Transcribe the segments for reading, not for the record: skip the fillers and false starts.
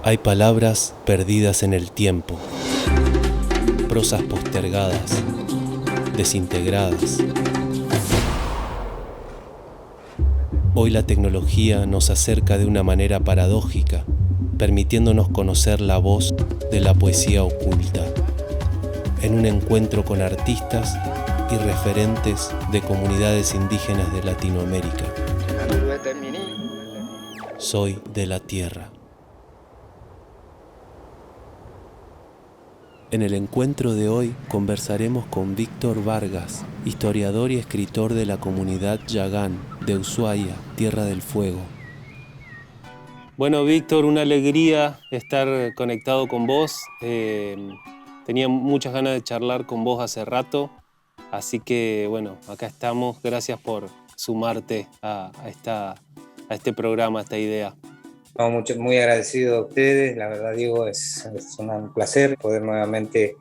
Hay palabras perdidas en el tiempo, prosas postergadas, desintegradas. Hoy la tecnología nos acerca de una manera paradójica, permitiéndonos conocer la voz de la poesía oculta, en un encuentro con artistas y referentes de comunidades indígenas de Latinoamérica. Soy de la tierra. En el encuentro de hoy conversaremos con Víctor Vargas, historiador y escritor de la comunidad Yagán de Ushuaia, Tierra del Fuego. Bueno, Víctor, una alegría estar conectado con vos. Tenía muchas ganas de charlar con vos hace rato, así que bueno, acá estamos. Gracias por sumarte a este programa, a esta idea. No, muy agradecido a ustedes, la verdad Diego, es un placer poder nuevamente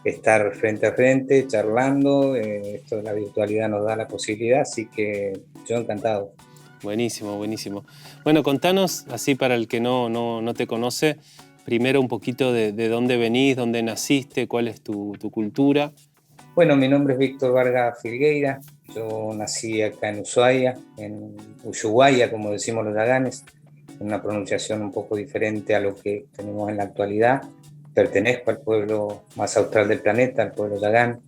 estar frente a frente, charlando. Esto de la virtualidad nos da la posibilidad, así que yo encantado. Buenísimo, buenísimo. Bueno, contanos, así para el que no te conoce, primero un poquito de dónde venís, dónde naciste, cuál es tu cultura. Bueno, mi nombre es Víctor Vargas Filgueira, yo nací acá en Ushuaia, en Ushuaia, como decimos los yaganes, una pronunciación un poco diferente a lo que tenemos en la actualidad. Pertenezco al pueblo más austral del planeta, al pueblo yagán,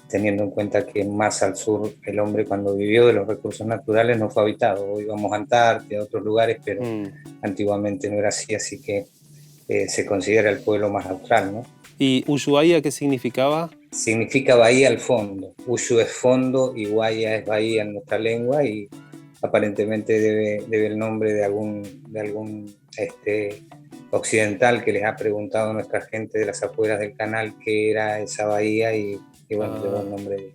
teniendo en cuenta que más al sur el hombre cuando vivió de los recursos naturales no fue habitado. Hoy vamos a Antártida, a otros lugares, pero antiguamente no era así que se considera el pueblo más austral, ¿no? ¿Y Ushuaia qué significaba? Significa bahía al fondo. Ushu es fondo y Guaya es bahía en nuestra lengua, y aparentemente debe el nombre de algún occidental que les ha preguntado a nuestra gente de las afueras del canal qué era esa bahía, y bueno, llevó el nombre de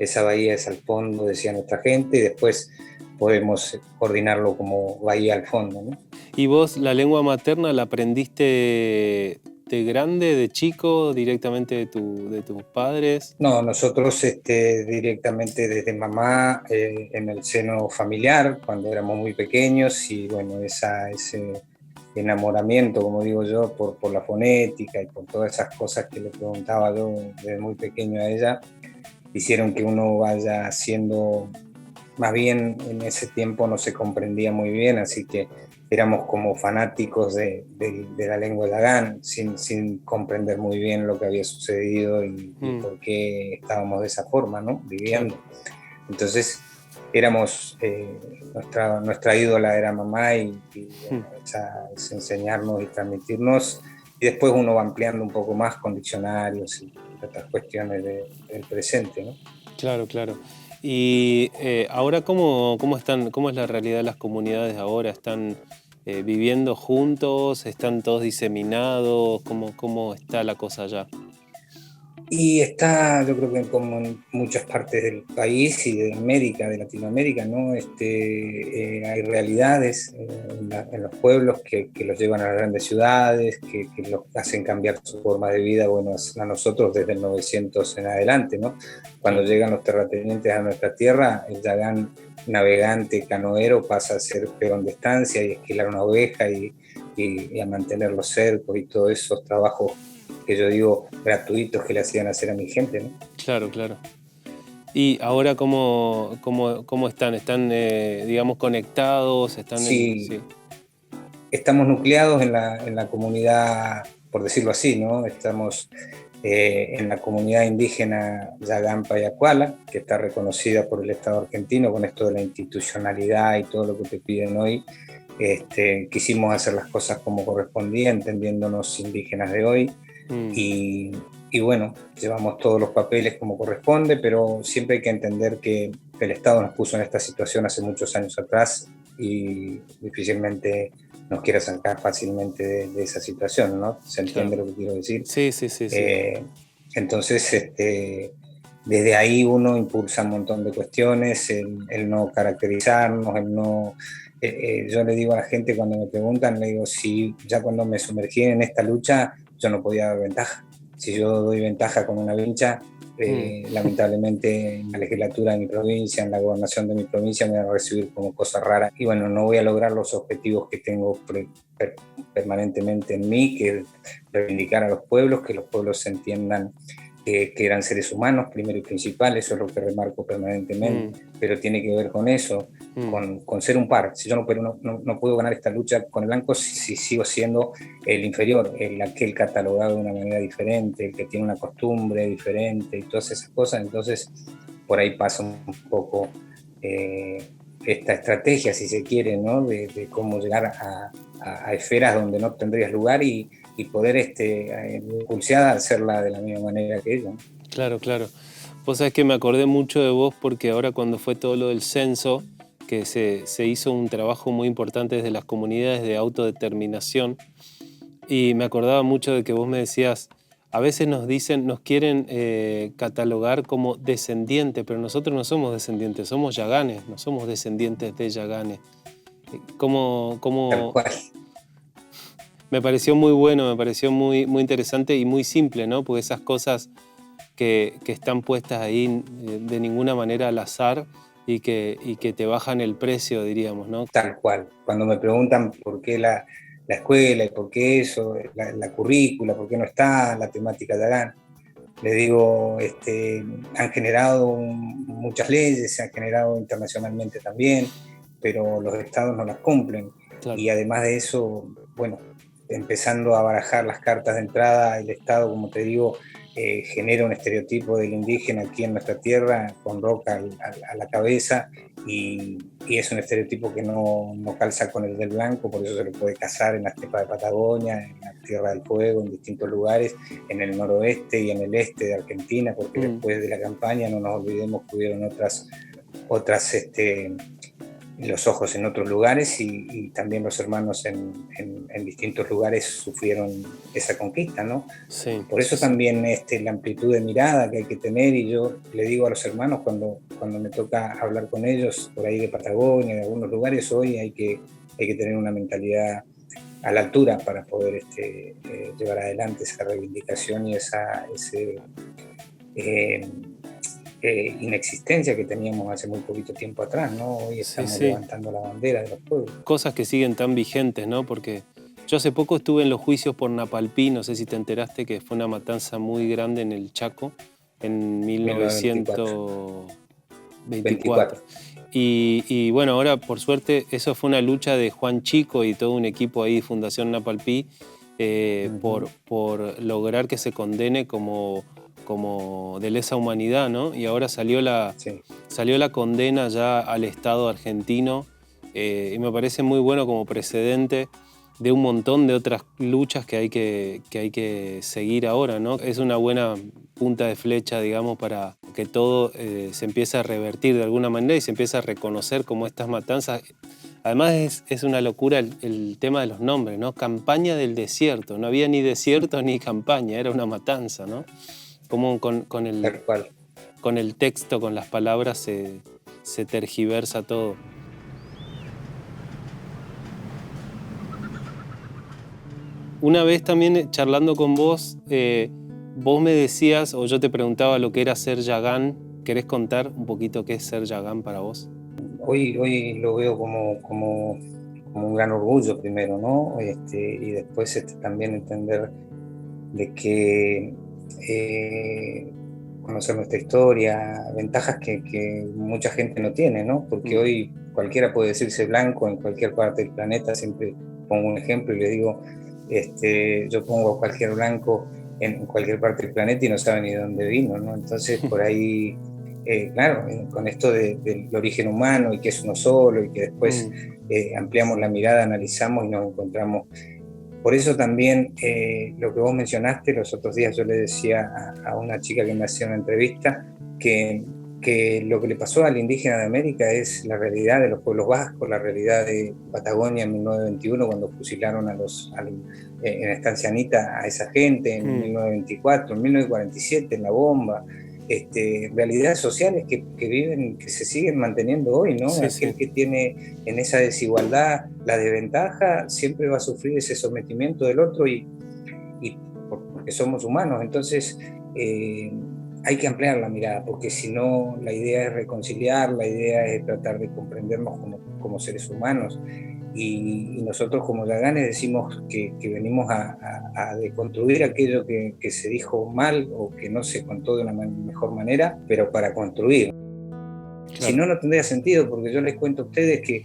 esa bahía, es al fondo, decía nuestra gente, y después podemos coordinarlo como bahía al fondo, ¿no? ¿Y vos la lengua materna la aprendiste de grande, de chico, directamente de tus padres? No, nosotros directamente desde mamá, en el seno familiar, cuando éramos muy pequeños, y bueno, ese enamoramiento, como digo yo, por la fonética y por todas esas cosas que le preguntaba yo desde muy pequeño a ella, hicieron que uno vaya haciendo, más bien en ese tiempo no se comprendía muy bien, así que éramos como fanáticos de la lengua yagán, sin comprender muy bien lo que había sucedido y por qué estábamos de esa forma, ¿no? Viviendo. Claro. Entonces éramos, nuestra ídola era mamá, y es enseñarnos y transmitirnos, y después uno va ampliando un poco más con diccionarios y otras cuestiones del presente, ¿no? Claro, claro. Y ahora, ¿cómo es la realidad de las comunidades ahora? ¿Están viviendo juntos? ¿Están todos diseminados? ¿Cómo está la cosa allá? Y está, yo creo que como en muchas partes del país y de América, de Latinoamérica, ¿no? Hay realidades en los pueblos que los llevan a las grandes ciudades, que los hacen cambiar su forma de vida, bueno, a nosotros desde el 900 en adelante, ¿no? Cuando llegan los terratenientes a nuestra tierra, el yagán navegante, canoero, pasa a ser peón de estancia y esquilar una oveja y a mantener los cercos y todos esos trabajos que yo digo gratuitos que le hacían hacer a mi gente, ¿no? Claro, claro. ¿Y ahora cómo están? ¿Están, digamos, conectados? Sí. Estamos nucleados en la comunidad, por decirlo así, ¿no? Estamos en la comunidad indígena Yagán Payacuala, que está reconocida por el Estado argentino con esto de la institucionalidad y todo lo que te piden hoy. Quisimos hacer las cosas como correspondía, entendiéndonos indígenas de hoy. Y bueno, llevamos todos los papeles como corresponde, pero siempre hay que entender que el Estado nos puso en esta situación hace muchos años atrás y difícilmente nos quiere sacar fácilmente de esa situación, ¿no? ¿Se entiende lo que quiero decir? Sí. Entonces, desde ahí uno impulsa un montón de cuestiones, el no caracterizarnos, el no... yo le digo a la gente cuando me preguntan, le digo, si ya cuando me sumergí en esta lucha, yo no podía dar ventaja. Si yo doy ventaja con una vincha, Lamentablemente en la legislatura de mi provincia, en la gobernación de mi provincia me van a recibir como cosa rara y bueno, no voy a lograr los objetivos que tengo permanentemente en mí, que es reivindicar a los pueblos, que los pueblos se entiendan que eran seres humanos, primero y principal, eso es lo que remarco permanentemente, pero tiene que ver con eso, con ser un par. Si yo no puedo ganar esta lucha con el blanco si sigo siendo el inferior, aquel catalogado de una manera diferente, el que tiene una costumbre diferente y todas esas cosas, entonces por ahí pasa un poco esta estrategia, si se quiere, ¿no? de cómo llegar a esferas donde no tendrías lugar y poder impulsada a hacerla de la misma manera que ella. Claro, claro. Vos sabés que me acordé mucho de vos porque ahora cuando fue todo lo del censo, que se hizo un trabajo muy importante desde las comunidades de autodeterminación, y me acordaba mucho de que vos me decías, a veces nos quieren catalogar como descendientes, pero nosotros no somos descendientes, somos yaganes, no somos descendientes de yaganes. Tal cual. Me pareció muy bueno, me pareció muy, muy interesante y muy simple, ¿no? Porque esas cosas que están puestas ahí de ninguna manera al azar y que te bajan el precio, diríamos, ¿no? Tal cual. Cuando me preguntan por qué la escuela y por qué eso, la currícula, por qué no está la temática de Arán, le digo, han generado muchas leyes, se han generado internacionalmente también, pero los estados no las cumplen. Claro. Y además de eso, bueno, empezando a barajar las cartas de entrada, el Estado, como te digo, genera un estereotipo del indígena aquí en nuestra tierra, con roca a la cabeza, y es un estereotipo que no calza con el del blanco, por eso se lo puede cazar en la estepa de Patagonia, en la Tierra del Fuego, en distintos lugares, en el noroeste y en el este de Argentina, porque después de la campaña, no nos olvidemos que hubieron otras los ojos en otros lugares y también los hermanos en distintos lugares sufrieron esa conquista, ¿no? Sí. Por eso también la amplitud de mirada que hay que tener, y yo le digo a los hermanos cuando me toca hablar con ellos por ahí de Patagonia, de algunos lugares, hoy hay que tener una mentalidad a la altura para poder llevar adelante esa reivindicación y ese inexistencia que teníamos hace muy poquito tiempo atrás, ¿no? Hoy estamos levantando la bandera de los pueblos. Cosas que siguen tan vigentes, ¿no? Porque yo hace poco estuve en los juicios por Napalpí, no sé si te enteraste que fue una matanza muy grande en el Chaco en 1924. Y bueno, ahora por suerte eso fue una lucha de Juan Chico y todo un equipo ahí de Fundación Napalpí por lograr que se condene como de lesa humanidad, ¿no? Y ahora salió la condena ya al Estado argentino y me parece muy bueno como precedente de un montón de otras luchas que hay que seguir ahora, ¿no? Es una buena punta de flecha, digamos, para que todo se empiece a revertir de alguna manera y se empiece a reconocer como estas matanzas. Además es una locura el tema de los nombres, ¿no? Campaña del desierto, no había ni desierto ni campaña, era una matanza, ¿no? Como con el texto, con las palabras se tergiversa todo. Una vez también charlando con vos, vos me decías, o yo te preguntaba lo que era ser yagán. ¿Querés contar un poquito qué es ser yagán para vos? Hoy lo veo como un gran orgullo primero, ¿no? Y después también entender de que conocer nuestra historia, ventajas que mucha gente no tiene, ¿no? Porque hoy cualquiera puede decirse blanco en cualquier parte del planeta. Siempre pongo un ejemplo y le digo, yo pongo a cualquier blanco en cualquier parte del planeta y no sabe ni de dónde vino, ¿no? Entonces por ahí, claro, con esto del origen humano y que es uno solo y que después ampliamos la mirada, analizamos y nos encontramos. Por eso también lo que vos mencionaste, los otros días yo le decía a una chica que me hacía una entrevista que lo que le pasó al indígena de América es la realidad de los pueblos vascos, la realidad de Patagonia en 1921 cuando fusilaron en la estancia Anita a esa gente, en 1924, en 1947 en la bomba. Realidades sociales que viven, que se siguen manteniendo hoy, ¿no? Aquel que tiene en esa desigualdad la desventaja siempre va a sufrir ese sometimiento del otro y porque somos humanos. Entonces hay que ampliar la mirada, porque si no, la idea es reconciliar, la idea es tratar de comprendernos como seres humanos. Y nosotros como yaganes decimos que venimos a deconstruir aquello que se dijo mal o que no se contó de una mejor manera, pero para construir. Claro. Si no, no tendría sentido, porque yo les cuento a ustedes que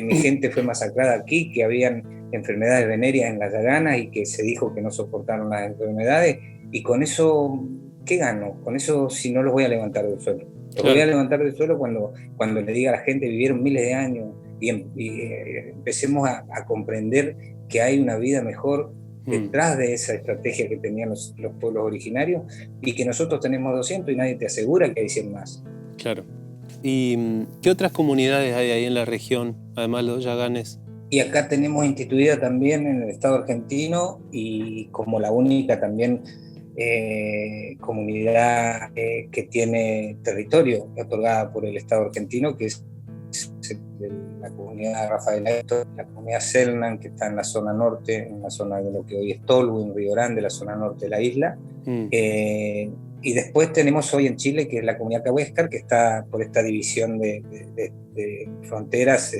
mi gente fue masacrada aquí, que habían enfermedades venéreas en las yaganas y que se dijo que no soportaron las enfermedades, y con eso, ¿qué gano? Con eso, si no los voy a levantar del suelo. Los voy a levantar del suelo cuando le diga a la gente, vivieron miles de años, y empecemos a comprender que hay una vida mejor detrás de esa estrategia que tenían los pueblos originarios, y que nosotros tenemos 200 y nadie te asegura que hay 100 más. Claro. ¿Y qué otras comunidades hay ahí en la región, además de los yaganes? Y acá tenemos instituida también en el Estado argentino, y como la única también comunidad que tiene territorio otorgada por el Estado argentino, que es la comunidad Rafael Aesto, la comunidad Selnan, que está en la zona norte, en la zona de lo que hoy es Tolwyn, Río Grande, la zona norte de la isla. Y después tenemos hoy en Chile, que es la comunidad Cahuéscar, que está por esta división de fronteras,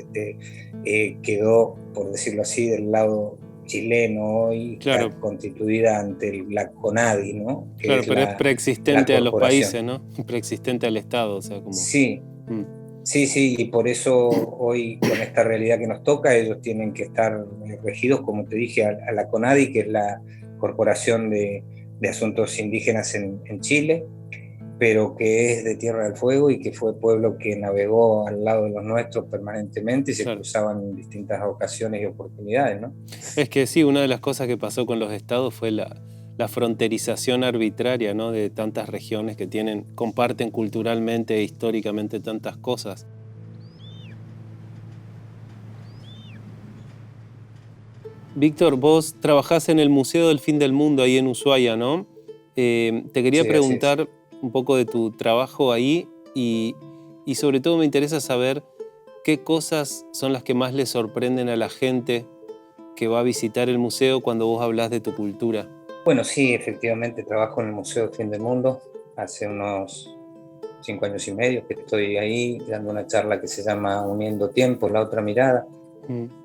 quedó, por decirlo así, del lado chileno hoy, claro, está constituida ante la CONADI, ¿no? Que claro, pero es preexistente a los países, ¿no? Preexistente al Estado, o sea, como... Sí. Sí, y por eso hoy, con esta realidad que nos toca, ellos tienen que estar regidos, como te dije, a la CONADI, que es la Corporación de Asuntos Indígenas en Chile, pero que es de Tierra del Fuego y que fue pueblo que navegó al lado de los nuestros permanentemente y se cruzaban en distintas ocasiones y oportunidades, ¿no? Es que sí, una de las cosas que pasó con los estados fue la fronterización arbitraria, ¿no? De tantas regiones que comparten culturalmente e históricamente tantas cosas. Víctor, vos trabajás en el Museo del Fin del Mundo ahí en Ushuaia, ¿no? Te quería preguntar un poco de tu trabajo ahí y sobre todo me interesa saber qué cosas son las que más le sorprenden a la gente que va a visitar el museo cuando vos hablás de tu cultura. Bueno, sí, efectivamente trabajo en el Museo del Fin del Mundo. Hace unos 5 años y medio que estoy ahí dando una charla que se llama Uniendo Tiempos, la otra mirada.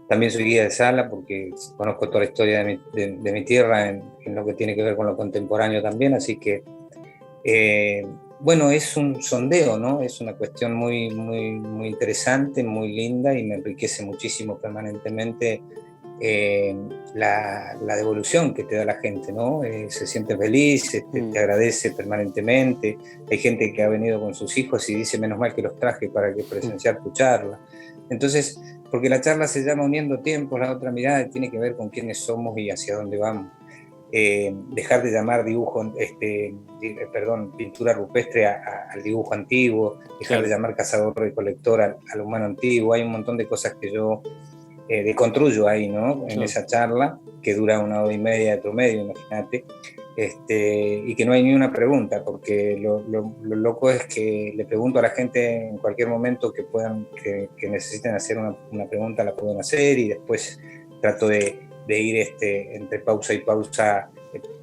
También soy guía de sala porque conozco toda la historia de mi tierra en lo que tiene que ver con lo contemporáneo también, así que bueno, es un sondeo, ¿no? Es una cuestión muy, muy, muy interesante, muy linda, y me enriquece muchísimo permanentemente la devolución que te da la gente, ¿no? Se siente feliz, te agradece permanentemente. Hay gente que ha venido con sus hijos y dice, menos mal que los traje para que presenciar tu charla. Entonces, porque la charla se llama Uniendo Tiempos, la otra mirada, y tiene que ver con quiénes somos y hacia dónde vamos. Dejar de llamar pintura rupestre al dibujo antiguo, dejar de llamar cazador-recolector al humano antiguo. Hay un montón de cosas que yo deconstruyo ahí, ¿no? En esa charla, que dura 1 hora y media de promedio, imagínate, y que no hay ni una pregunta, porque lo loco es que le pregunto a la gente en cualquier momento que necesiten hacer una pregunta, la pueden hacer, y después trato de ir entre pausa y pausa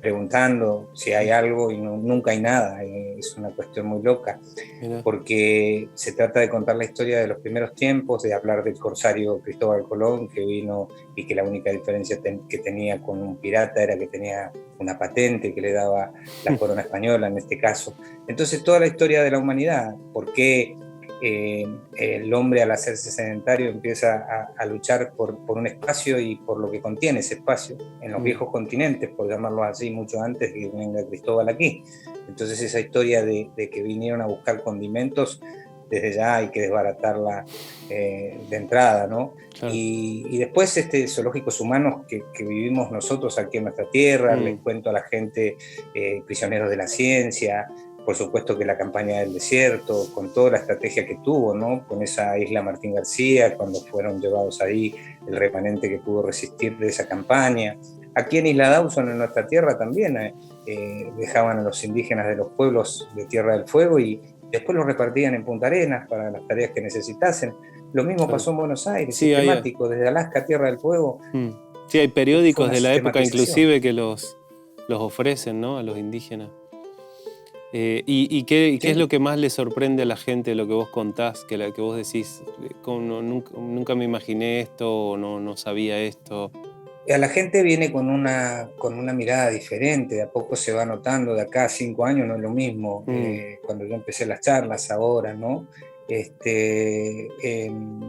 preguntando si hay algo, y nunca hay nada. Es una cuestión muy loca. Mira. Porque se trata de contar la historia de los primeros tiempos, de hablar del corsario Cristóbal Colón, que vino y que la única diferencia que tenía con un pirata era que tenía una patente que le daba la corona española en este caso. Entonces toda la historia de la humanidad, por qué el hombre, al hacerse sedentario, empieza a luchar por un espacio y por lo que contiene ese espacio en los viejos continentes, por llamarlo así, mucho antes de que venga Cristóbal aquí. Entonces esa historia de que vinieron a buscar condimentos, desde ya hay que desbaratarla de entrada, ¿no? Claro. Y después zoológicos humanos que vivimos nosotros aquí en nuestra tierra. Les cuento a la gente prisioneros de la ciencia. Por supuesto que la campaña del desierto, con toda la estrategia que tuvo, ¿no? Con esa isla Martín García, cuando fueron llevados ahí, el remanente que pudo resistir de esa campaña. Aquí en Isla Dawson, en nuestra tierra, también dejaban a los indígenas de los pueblos de Tierra del Fuego y después los repartían en Punta Arenas para las tareas que necesitasen. Lo mismo pasó en Buenos Aires, sí, sistemático, desde Alaska, Tierra del Fuego. Sí, hay periódicos de la época inclusive que los ofrecen, ¿no? A los indígenas. ¿Qué es Sí. lo que más le sorprende a la gente de lo que vos contás? Que vos decís, nunca me imaginé esto, o no sabía esto. A la gente viene con una mirada diferente, de a poco se va notando, de acá a 5 años no es lo mismo, Mm, cuando yo empecé las charlas, ahora, ¿no? Este, em,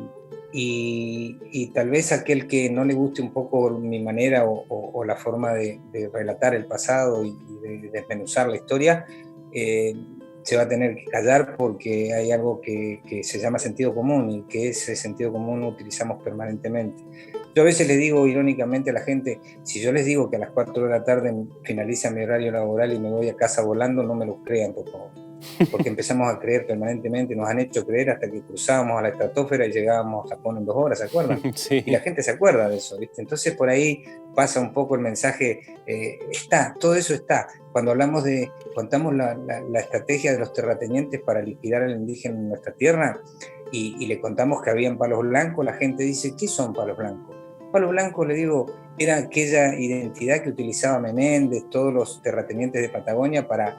y tal vez aquel que no le guste un poco mi manera o la forma de relatar el pasado y de desmenuzar la historia, eh, se va a tener que callar porque hay algo que se llama sentido común y que ese sentido común lo utilizamos permanentemente. Yo a veces le digo irónicamente a la gente, si yo les digo que a las 4 de la tarde finaliza mi horario laboral y me voy a casa volando, no me lo crean, por favor. Porque empezamos a creer permanentemente, nos han hecho creer hasta que cruzábamos a la estratosfera y llegábamos a Japón en 2 horas, ¿se acuerdan? Y la sí, gente se acuerda de eso, ¿viste? Entonces por ahí pasa un poco el mensaje, todo eso está. Cuando contamos la estrategia de los terratenientes para liquidar al indígena en nuestra tierra y le contamos que habían palos blancos, la gente dice, ¿qué son palos blancos? Palos blancos, le digo, era aquella identidad que utilizaba Menéndez, todos los terratenientes de Patagonia para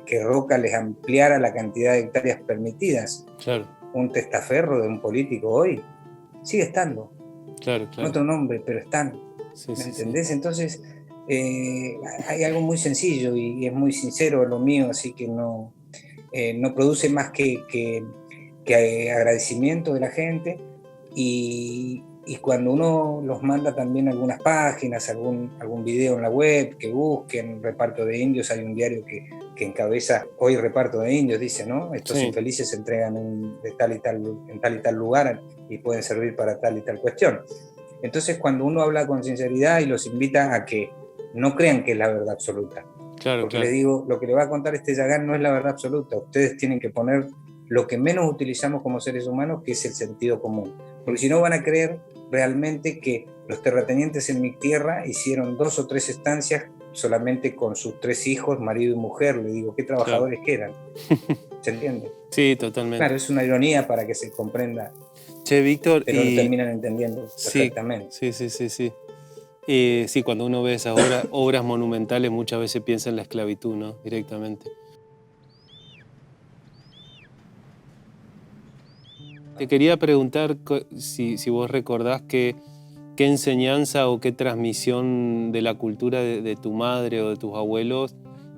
que Roca les ampliara la cantidad de hectáreas permitidas. claro, Un testaferro de un político hoy sigue estando, claro, con claro. otro nombre, pero están. Sí, ¿Me sí, sí. entendés? Entonces, hay algo muy sencillo y es muy sincero lo mío, así que no produce más que agradecimiento de la gente y cuando uno los manda también a algunas páginas, algún video en la web, que busquen reparto de indios, hay un diario que encabeza hoy reparto de indios, dice, ¿no? Estos Sí, infelices se entregan de tal y tal, en tal y tal lugar y pueden servir para tal y tal cuestión. Entonces, cuando uno habla con sinceridad y los invita a que no crean que es la verdad absoluta, claro, porque les claro. digo, lo que le va a contar este Yagán no es la verdad absoluta, ustedes tienen que poner lo que menos utilizamos como seres humanos, que es el sentido común, porque Mm, si no van a creer realmente que los terratenientes en mi tierra hicieron 2 o 3 estancias solamente con sus 3 hijos, marido y mujer, le digo, qué claro. trabajadores que eran, ¿se entiende? Sí, totalmente. Claro, es una ironía para que se comprenda, Che, Víctor, pero lo terminan entendiendo sí, perfectamente. sí, sí, sí, sí. Sí, cuando uno ve esas obras monumentales, muchas veces piensa en la esclavitud, ¿no? Directamente. Te quería preguntar si vos recordás qué enseñanza o qué transmisión de la cultura de tu madre o de tus abuelos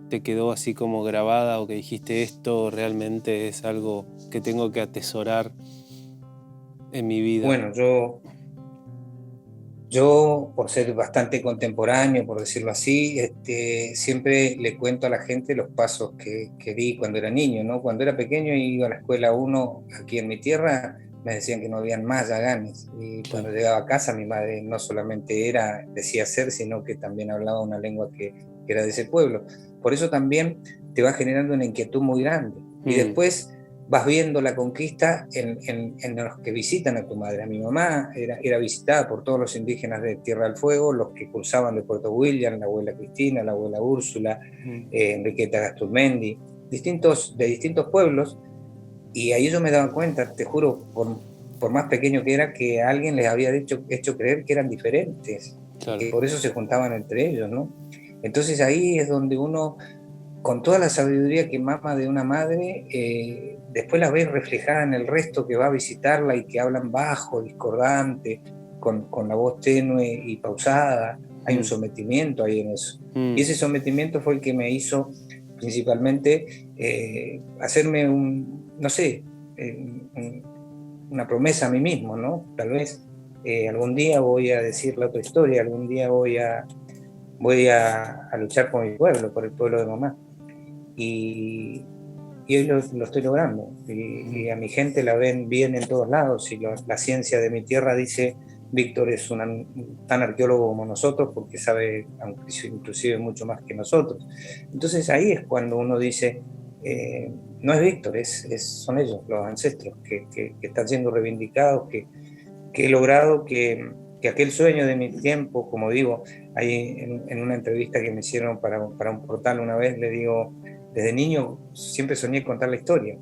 te quedó así como grabada o que dijiste esto realmente es algo que tengo que atesorar en mi vida. Bueno, yo, por ser bastante contemporáneo, por decirlo así, siempre le cuento a la gente los pasos que di cuando era niño, ¿no? Cuando era pequeño y iba a la escuela uno aquí en mi tierra, me decían que no habían más Yaganes. Y cuando Claro. llegaba a casa, mi madre no solamente decía ser, sino que también hablaba una lengua que era de ese pueblo. Por eso también te va generando una inquietud muy grande. Y Mm, después vas viendo la conquista en los que visitan a tu madre. A mi mamá era visitada por todos los indígenas de Tierra del Fuego, los que cruzaban de Puerto William, la abuela Cristina, la abuela Úrsula, mm, Enriqueta Gasturmendi, de distintos pueblos, y ahí yo me daba cuenta, te juro, por más pequeño que era, que alguien les había hecho creer que eran diferentes y claro. que por eso se juntaban entre ellos, ¿no? Entonces ahí es donde uno, con toda la sabiduría que mama de una madre, después la ves reflejada en el resto que va a visitarla y que hablan bajo, discordante, con la voz tenue y pausada. Hay un Mm, sometimiento ahí en eso. Y mm, ese sometimiento fue el que me hizo principalmente hacerme no sé, una promesa a mí mismo, ¿no? Tal vez algún día voy a decir la otra historia, algún día voy a luchar por mi pueblo, por el pueblo de mamá y, y hoy lo estoy logrando. Y mm. a mi gente la ven bien en todos lados. Y la ciencia de mi tierra dice, Víctor es tan arqueólogo como nosotros porque sabe inclusive mucho más que nosotros. Entonces ahí es cuando uno dice, no es Víctor, son ellos, los ancestros, que están siendo reivindicados, que he logrado que aquel sueño de mi tiempo, como digo, ahí en una entrevista que me hicieron para un portal una vez, le digo, desde niño siempre soñé contar la historia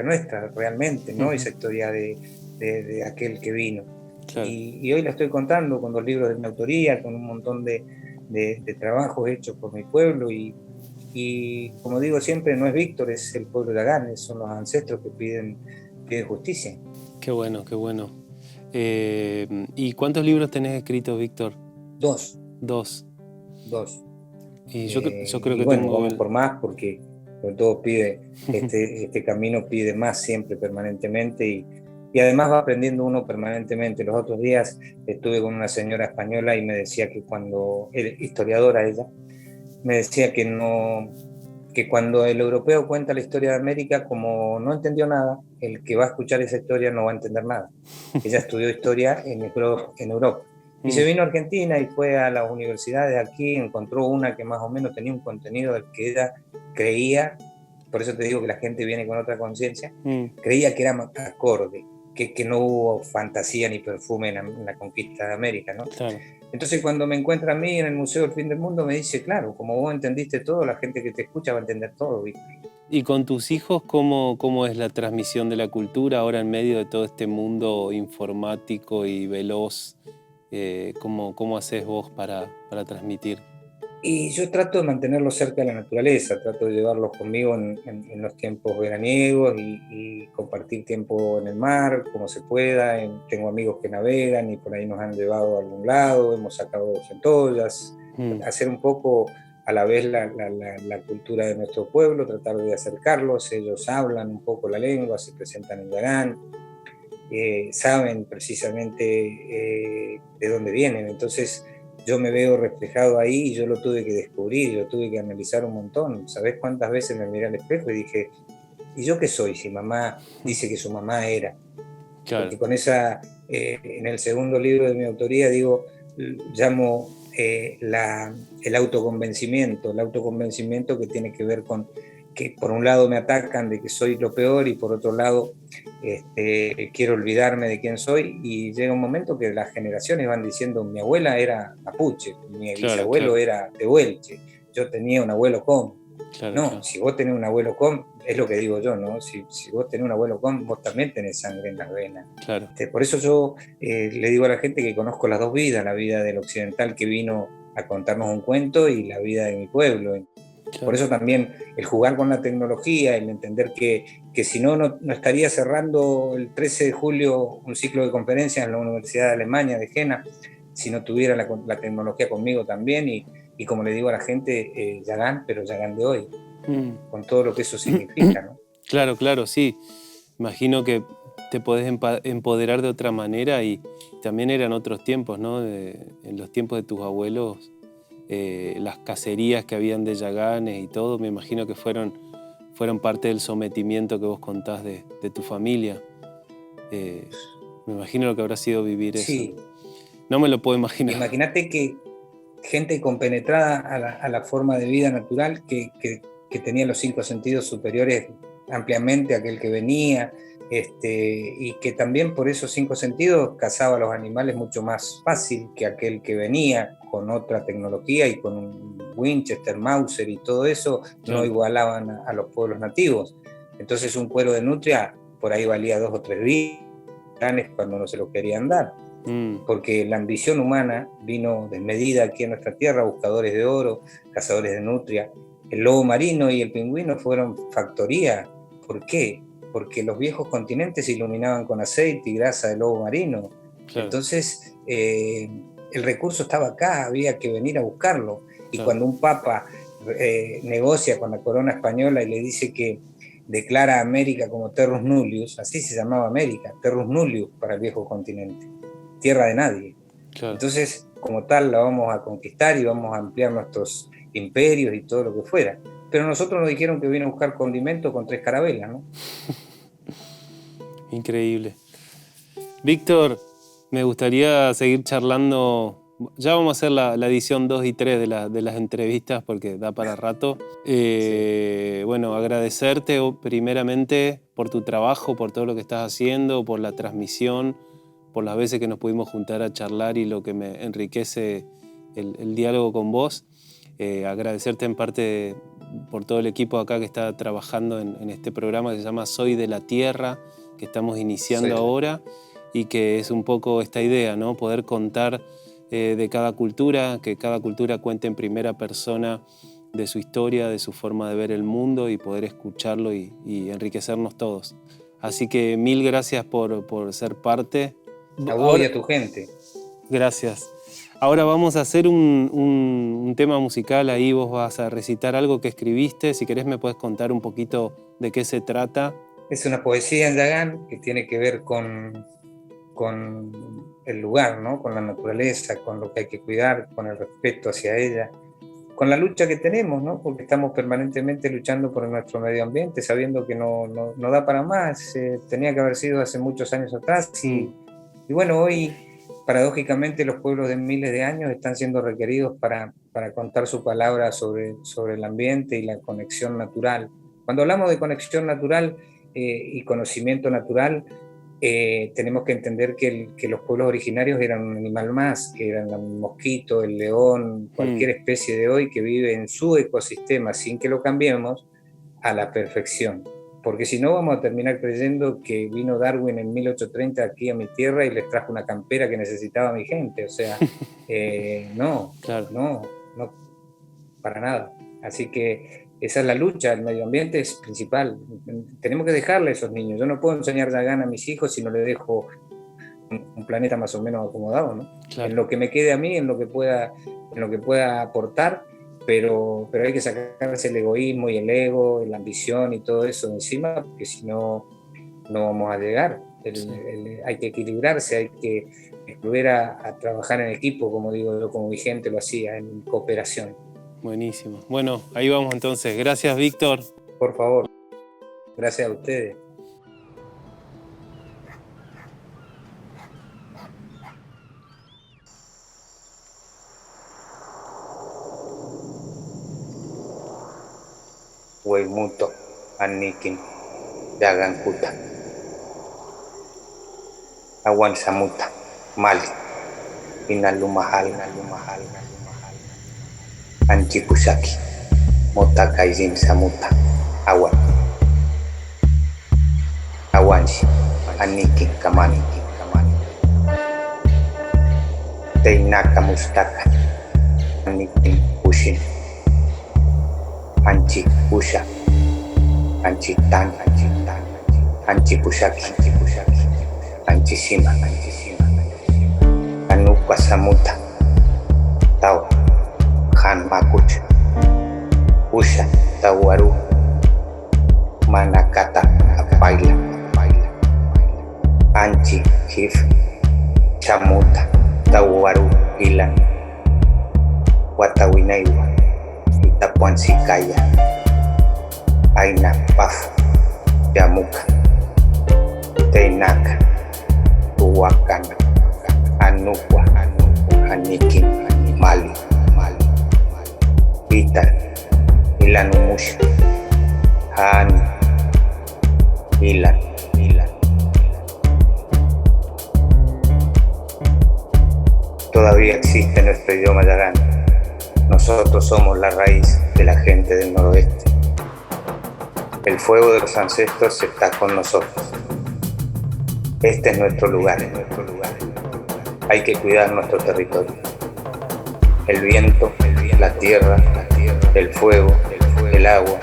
nuestra realmente, ¿no? Esa historia de aquel que vino. Claro. Y hoy la estoy contando con 2 libros de mi autoría, con un montón de trabajos hechos por mi pueblo y como digo siempre, no es Víctor, es el pueblo de Agán, son los ancestros que piden justicia. Qué bueno, qué bueno. ¿Y cuántos libros tenés escritos, Víctor? Dos. Dos. Dos. Y yo creo Y que bueno, tengo vamos por más porque sobre todo este camino pide más siempre, permanentemente, y además va aprendiendo uno permanentemente. Los otros días estuve con una señora española y me decía que historiadora ella, me decía que cuando el europeo cuenta la historia de América, como no entendió nada, el que va a escuchar esa historia no va a entender nada. Ella estudió historia en Europa. Y se vino a Argentina y fue a las universidades aquí, encontró una que más o menos tenía un contenido del que ella creía, por eso te digo que la gente viene con otra conciencia, creía que era acorde, que no hubo fantasía ni perfume en la conquista de América, ¿no? Claro. Entonces cuando me encuentra a mí en el Museo del Fin del Mundo me dice, claro, como vos entendiste todo, la gente que te escucha va a entender todo, ¿viste? ¿Y con tus hijos cómo es la transmisión de la cultura ahora en medio de todo este mundo informático y veloz? ¿Cómo haces vos para transmitir? Y yo trato de mantenerlos cerca de la naturaleza, trato de llevarlos conmigo en los tiempos veraniegos y compartir tiempo en el mar, como se pueda. Tengo amigos que navegan y por ahí nos han llevado a algún lado, hemos sacado centollas, hacer un poco a la vez la cultura de nuestro pueblo, tratar de acercarlos. Ellos hablan un poco la lengua, se presentan en Yagán, saben precisamente de dónde vienen, entonces yo me veo reflejado ahí y yo lo tuve que descubrir, lo tuve que analizar un montón. ¿Sabés cuántas veces me miré al espejo y dije, ¿y yo qué soy si mamá dice que su mamá era? Claro. Porque con esa, en el segundo libro de mi autoría, llamo el autoconvencimiento que tiene que ver con que por un lado me atacan de que soy lo peor y por otro lado quiero olvidarme de quién soy, y llega un momento que las generaciones van diciendo, mi abuela era mapuche, mi bisabuelo era tehuelche, yo tenía un abuelo com. Si vos tenés un abuelo com, es lo que digo yo, ¿no? Si vos tenés un abuelo com, vos también tenés sangre en las venas. Claro. Por eso yo le digo a la gente que conozco las dos vidas, la vida del occidental que vino a contarnos un cuento y la vida de mi pueblo. Claro. Por eso también el jugar con la tecnología, el entender que si no estaría cerrando el 13 de julio un ciclo de conferencias en la Universidad de Alemania, de Jena, si no tuviera la tecnología conmigo también, y como le digo a la gente, Yagán, pero Yagán de hoy, con todo lo que eso significa, ¿no? Claro, claro, sí. Imagino que te podés empoderar de otra manera, y también eran otros tiempos, ¿no? En los tiempos de tus abuelos, las cacerías que habían de Yaganes y todo, me imagino que fueron parte del sometimiento que vos contás de tu familia. Me imagino lo que habrá sido vivir eso. Sí. No me lo puedo imaginar. Imagínate que gente compenetrada a la forma de vida natural que tenía los 5 sentidos superiores ampliamente a aquel que venía, y que también por esos 5 sentidos cazaba a los animales mucho más fácil que aquel que venía con otra tecnología y con un Winchester, Mauser y todo eso, claro, no igualaban a los pueblos nativos. Entonces un cuero de nutria por ahí valía 2 o 3 días cuando no se lo querían dar. Porque la ambición humana vino desmedida aquí en nuestra tierra, buscadores de oro, cazadores de nutria. El lobo marino y el pingüino fueron factoría. ¿Por qué? Porque los viejos continentes se iluminaban con aceite y grasa de lobo marino. Claro. Entonces, el recurso estaba acá, había que venir a buscarlo. Y claro, cuando un papa negocia con la corona española y le dice que declara a América como Terrus Nullius, así se llamaba América, Terrus Nullius para el viejo continente, tierra de nadie. Claro. Entonces, como tal, la vamos a conquistar y vamos a ampliar nuestros imperios y todo lo que fuera. Pero nosotros nos dijeron que vino a buscar condimento con 3 carabelas, ¿no? Increíble. Víctor, me gustaría seguir charlando. Ya vamos a hacer la edición 2 y 3 de las entrevistas porque da para rato. Sí. Bueno, agradecerte primeramente por tu trabajo, por todo lo que estás haciendo, por la transmisión, por las veces que nos pudimos juntar a charlar y lo que me enriquece el diálogo con vos. Agradecerte en parte por todo el equipo acá que está trabajando en este programa que se llama Soy de la Tierra, que estamos iniciando ahora, y que es un poco esta idea, ¿no? Poder contar de cada cultura, que cada cultura cuente en primera persona de su historia, de su forma de ver el mundo y poder escucharlo y enriquecernos todos. Así que mil gracias por ser parte. A vos y a tu gente. Gracias. Ahora vamos a hacer un tema musical, ahí vos vas a recitar algo que escribiste. Si querés me puedes contar un poquito de qué se trata. Es una poesía en Yagán que tiene que ver con el lugar, ¿no? Con la naturaleza, con lo que hay que cuidar, con el respeto hacia ella, con la lucha que tenemos, ¿no? Porque estamos permanentemente luchando por nuestro medio ambiente, sabiendo que no da para más. Tenía que haber sido hace muchos años atrás y bueno, hoy paradójicamente los pueblos de miles de años están siendo requeridos para contar su palabra sobre el ambiente y la conexión natural. Cuando hablamos de conexión natural y conocimiento natural, tenemos que entender que los pueblos originarios eran un animal más, que eran el mosquito, el león, cualquier especie de hoy que vive en su ecosistema sin que lo cambiemos a la perfección. Porque si no vamos a terminar creyendo que vino Darwin en 1830 aquí a mi tierra y les trajo una campera que necesitaba mi gente. O sea, no, claro. no, para nada. Así que esa es la lucha, el medio ambiente es principal. Tenemos que dejarle a esos niños. Yo no puedo enseñar Yagán a mis hijos si no les dejo un planeta más o menos acomodado, ¿no? Claro. En lo que me quede a mí, en lo que pueda aportar, pero hay que sacarse el egoísmo y el ego, y la ambición y todo eso de encima, porque si no, no vamos a llegar. Hay que equilibrarse, hay que volver a trabajar en equipo, como digo yo, como mi gente lo hacía, en cooperación. Buenísimo. Bueno, ahí vamos entonces. Gracias, Víctor. Por favor. Gracias a ustedes. Huaymuto, Anikin, Yagankuta, Awan Samuta, Mali, Inalumahal, Anchipusaki, Mota Kaizin Samuta, Awanshi, Anikin Kamani, Teinaka Mustaka, Anikin Pushin, Anchi Pusha, Anchitan, Anchipushaki, Anchishima, Anupa Samuta, Tawa, Han Makuch, Pusha, Tawaru, Manakata, Apaila, Anchi, Hif, Chamuta, Tawaru, Ilan, Watawinaiwa, Itapuansikaya, Aina, Paf, Yamuka, Teinaka, Tuwakana, Anukwa, Anikin, Mali, Vitar, Ilanumusha, Han, Ilan. Todavía existe nuestro idioma Yagán. Nosotros somos la raíz de la gente del noroeste. El fuego de los ancestros está con nosotros. Este es nuestro lugar. Hay que cuidar nuestro territorio. El viento, la tierra, el fuego, el agua,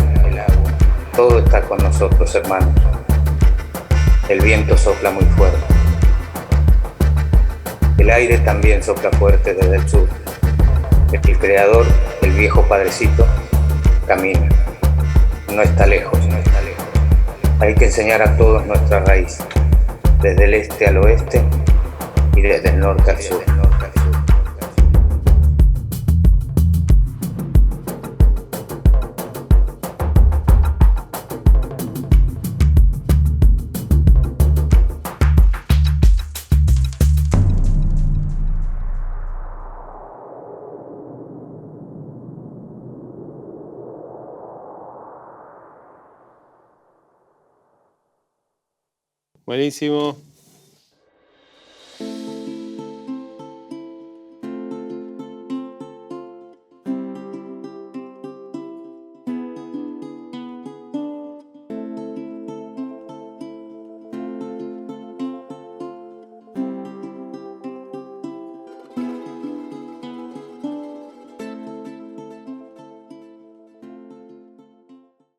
todo está con nosotros, hermanos. El viento sopla muy fuerte. El aire también sopla fuerte desde el sur. El creador, el viejo padrecito, camina. No está lejos. Hay que enseñar a todos nuestra raíz, desde el este al oeste y desde el norte al sur. Buenísimo.